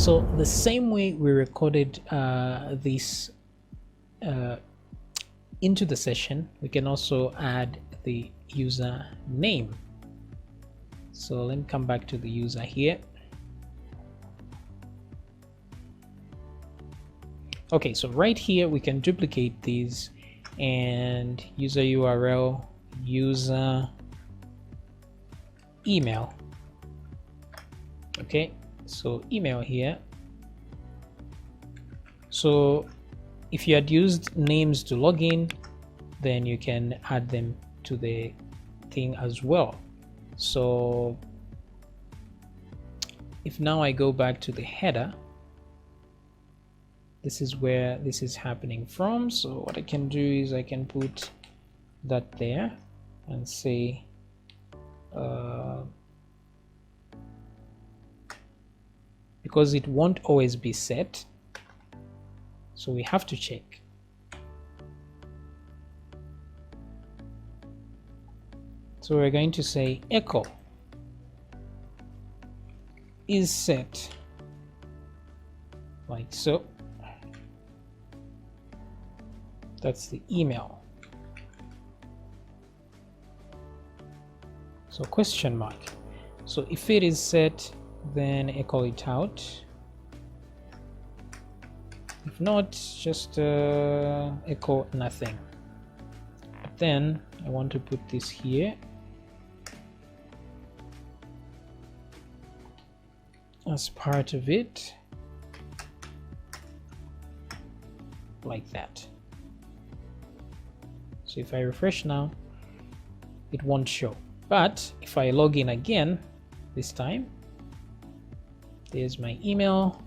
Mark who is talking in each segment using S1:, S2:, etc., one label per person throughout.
S1: So the same way we recorded this into the session, we can also add the user name. So let me come back to the user here. Okay, so right here we can duplicate these and user URL, user email. Okay, so email here. So if you had used names to log in, then you can add them to the thing as well. So if now I go back to the header, this is where this is happening from. So what I can do is I can put that there and say because it won't always be set, so we have to check. So we're going to say echo is set, like so. That's the email. So question mark. So if it is set, then echo it out. If not, just echo nothing. But then I want to put this here as part of it, like that. So if I refresh now, it won't show. But if I log in again, this time, there's my email,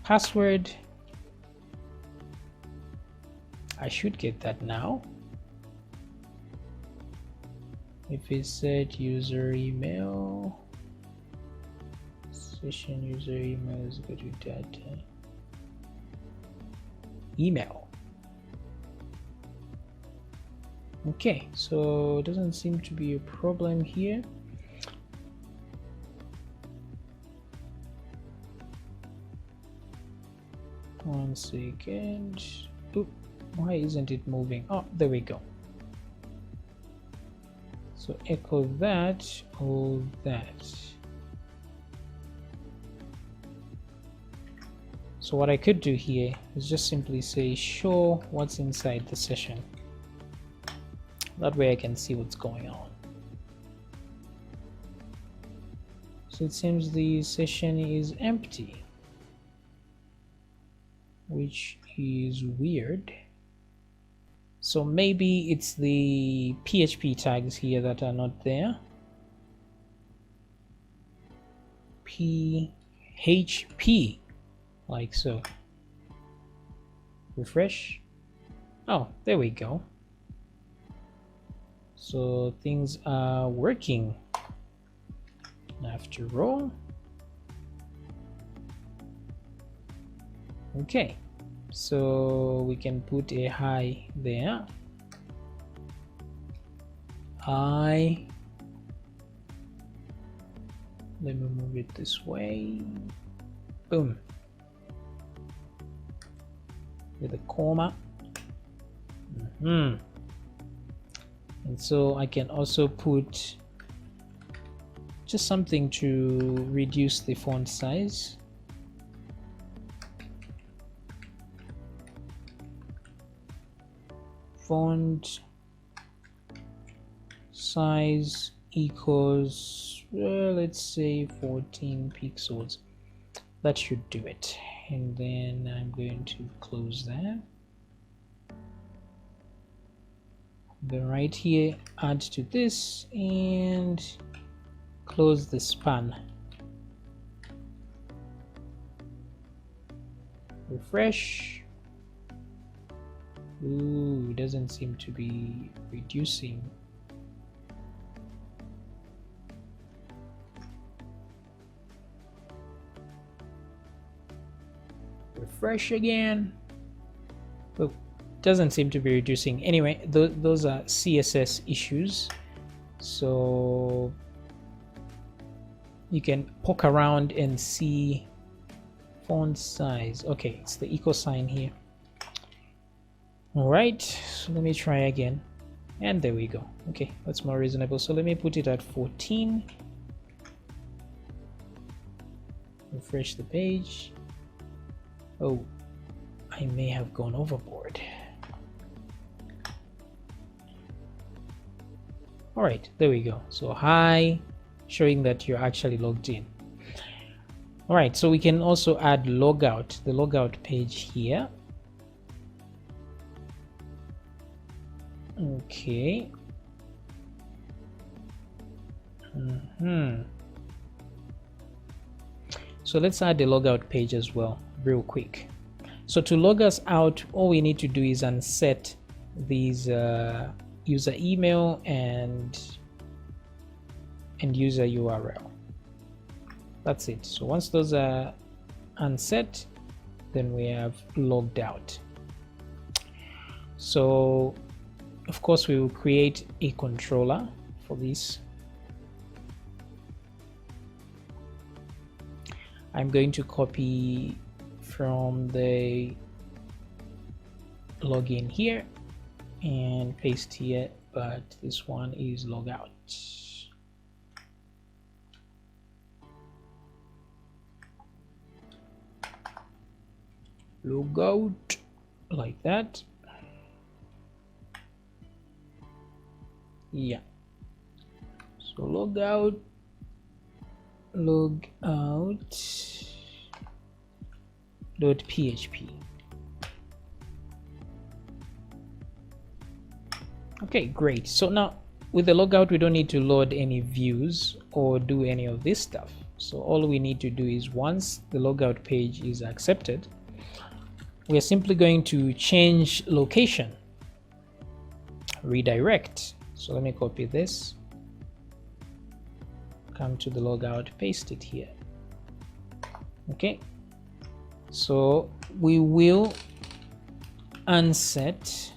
S1: password. I should get that now. If it's set user email, session user email is equal to data email. Okay, so it doesn't seem to be a problem here. One second. Oop, why isn't it moving? Oh, there we go. So echo that, all that. So what I could do here is just simply say show what's inside the session. That way I can see what's going on. So it seems the session is empty, which is weird. So maybe it's the PHP tags here that are not there. PHP, like so. Refresh. Oh, there we go. So things are working after all. Okay, so we can put a hi there. Hi. Let me move it this way. Boom. With a comma. And so I can also put just something to reduce the font size. Font size equals, let's say 14 pixels. That should do it. And then I'm going to close that. Then right here, add to this and close the span. Refresh. Ooh, it doesn't seem to be reducing. Refresh again. Oh, doesn't seem to be reducing. Anyway, those are CSS issues. So you can poke around and see font size. Okay, it's the equal sign here. All right, so let me try again, and there we go. Okay, that's more reasonable. So let me put it at 14. Refresh the page. Oh, I may have gone overboard. All right, there we go. So hi, showing that you're actually logged in. All right, so we can also add logout, the logout page here. Okay. So let's add the logout page as well, real quick. So to log us out, all we need to do is unset these user email and user URL. That's it. So once those are unset, then we have logged out. So of course we will create a controller for this. I'm going to copy from the login here and paste here, but this one is logout. Logout, like that. Yeah, so logout .php. Okay, great. So now with the logout, we don't need to load any views or do any of this stuff. So all we need to do is, once the logout page is accepted, we are simply going to change location, redirect. So let me copy this, come to the logout, paste it here. Okay, so we will unset,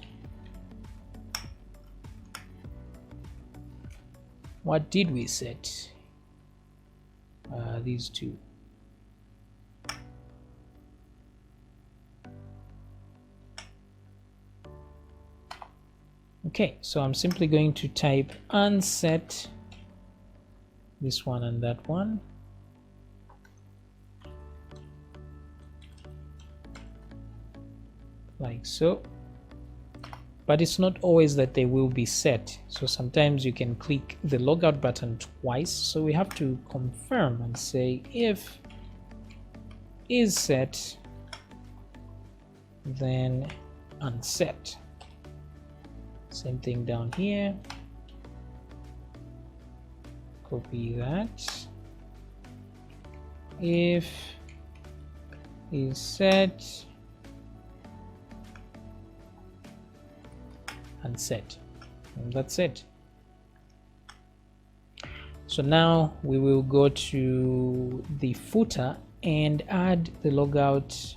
S1: what did we set? These two. Okay, so I'm simply going to type unset this one and that one. Like so. But it's not always that they will be set. So sometimes you can click the logout button twice. So we have to confirm and say if is set, then unset. Same thing down here. Copy that. If is set, unset, and that's it. So now we will go to the footer and add the logout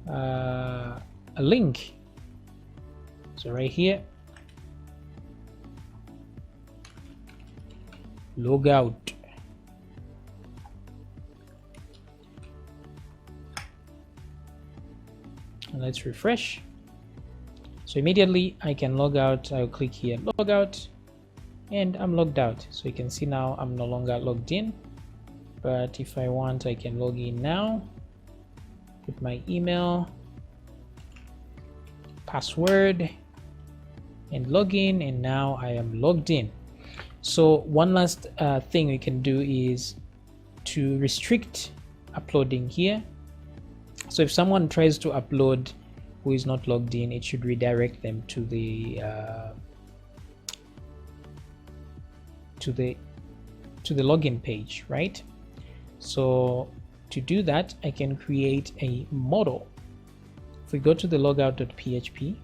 S1: a link. So right here, logout. And let's refresh. So immediately I can log out. I'll click here, log out, and I'm logged out. So you can see now I'm no longer logged in. But if I want, I can log in now, put my email, password, and log in, and now I am logged in. So one last thing we can do is to restrict uploading here. So if someone tries to upload who is not logged in, it should redirect them to the login page, right? So to do that, I can create a model. If we go to the logout.php,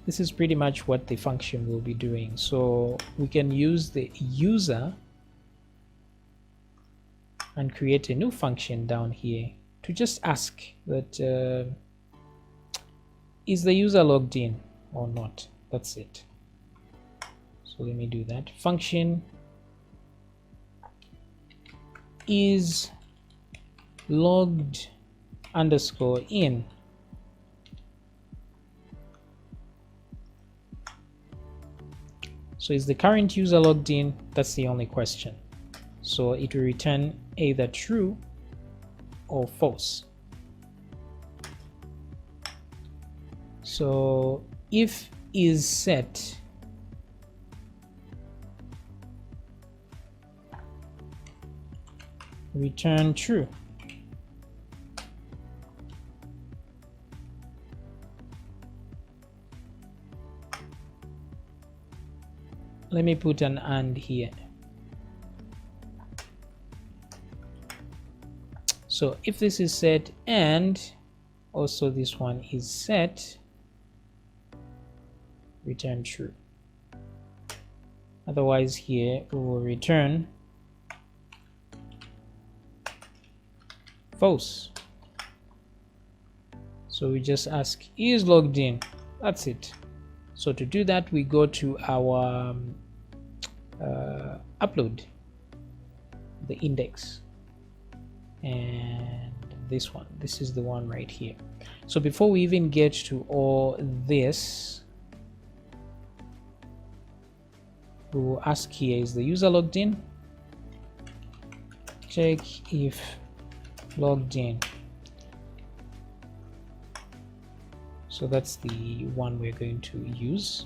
S1: this is pretty much what the function will be doing. So we can use the user and create a new function down here to just ask that is the user logged in or not. That's it. So let me do that. Function is logged underscore in. So is the current user logged in? That's the only question. So it will return either true or false. So if is set, return true. Let me put an and here. So if this is set and also this one is set, return true. Otherwise here we will return false. So we just ask is logged in. That's it. So to do that, we go to our upload, the index, and this one. This is the one right here. So before we even get to all this, we will ask here, is the user logged in? Check if logged in. So that's the one we're going to use.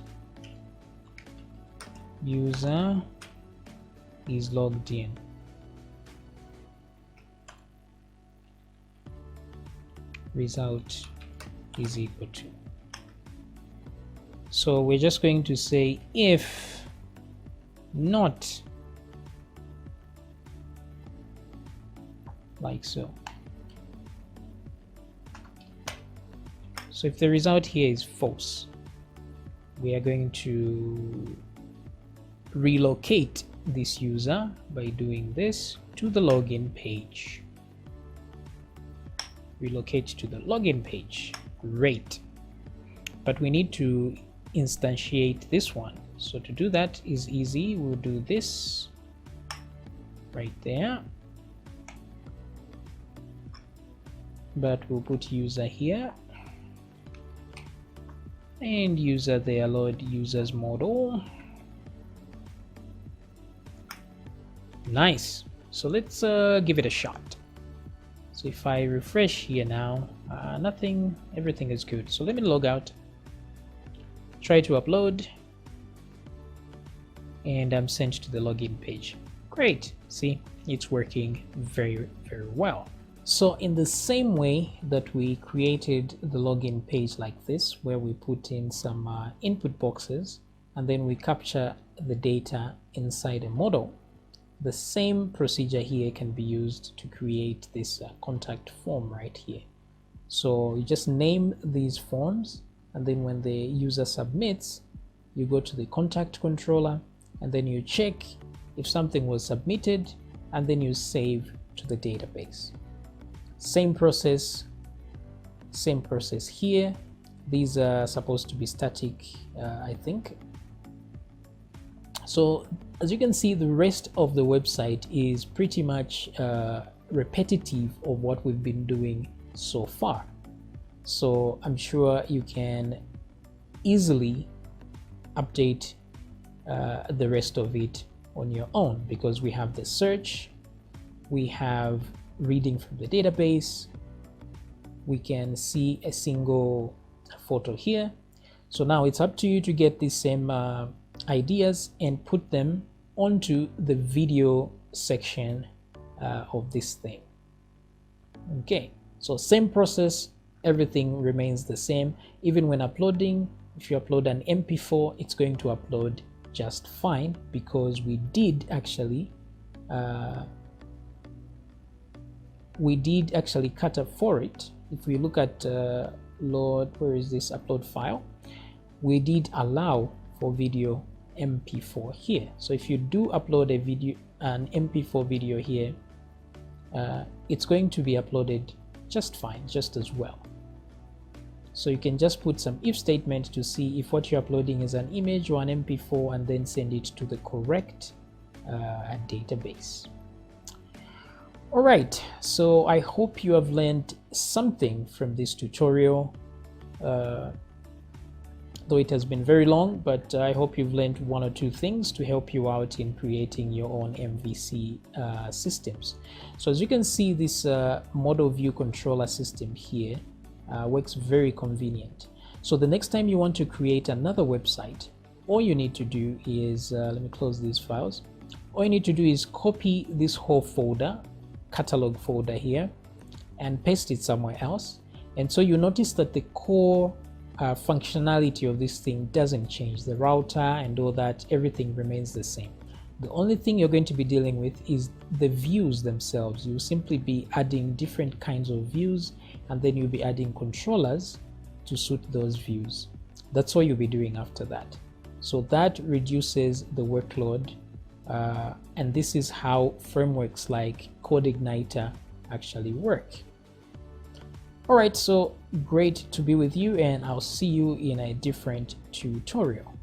S1: User is logged in. Result is equal to. So we're just going to say if not, like so. So if the result here is false, we are going to relocate this user by doing this to the login page. Relocate to the login page. Great. But we need to instantiate this one. So to do that is easy. We'll do this right there. But we'll put user here. And user there, load users model. Nice. So let's give it a shot. So if I refresh here now, nothing, everything is good. So let me log out, try to upload, and I'm sent to the login page. Great. See, it's working very, very well. So in the same way that we created the login page like this, where we put in some input boxes and then we capture the data inside a model, the same procedure here can be used to create this contact form right here. So you just name these forms, and then when the user submits, you go to the contact controller and then you check if something was submitted, and then you save to the database. Same process here. These are supposed to be static, I think. So as you can see, the rest of the website is pretty much repetitive of what we've been doing so far. So I'm sure you can easily update the rest of it on your own, because we have the search, we have reading from the database, we can see a single photo here. So now it's up to you to get these same ideas and put them onto the video section of this thing. Okay, so same process, everything remains the same. Even when uploading, if you upload an MP4, it's going to upload just fine, because we did actually cater for it. If we look at where is this upload file, we did allow for video MP4 here. So if you do upload a video, an MP4 video here, it's going to be uploaded just fine, just as well. So you can just put some if statement to see if what you're uploading is an image or an MP4, and then send it to the correct database. All right, so I hope you have learned something from this tutorial. Though it has been very long, but I hope you've learned one or two things to help you out in creating your own MVC systems. So as you can see, this model view controller system here works very convenient. So the next time you want to create another website, all you need to do is, let me close these files. All you need to do is copy this whole folder, catalog folder here, and paste it somewhere else. And so you notice that the core functionality of this thing doesn't change. The router and all that, everything remains the same. The only thing you're going to be dealing with is the views themselves. You'll simply be adding different kinds of views, and then you'll be adding controllers to suit those views. That's all you'll be doing after that. So that reduces the workload, and this is how frameworks like CodeIgniter actually work. All right, so great to be with you, and I'll see you in a different tutorial.